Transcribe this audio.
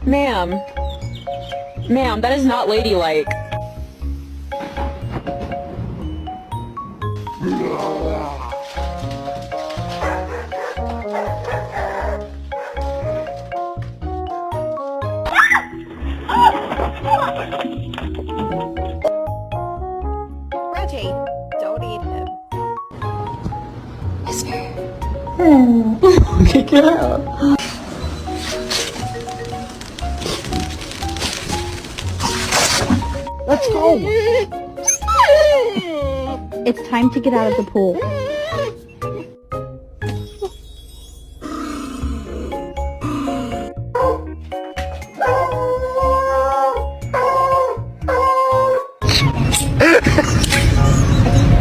Ma'am. Ma'am, that is not ladylike. Reggie, don't eat him. Okay, get out. Let's go! It's time to get out of the pool.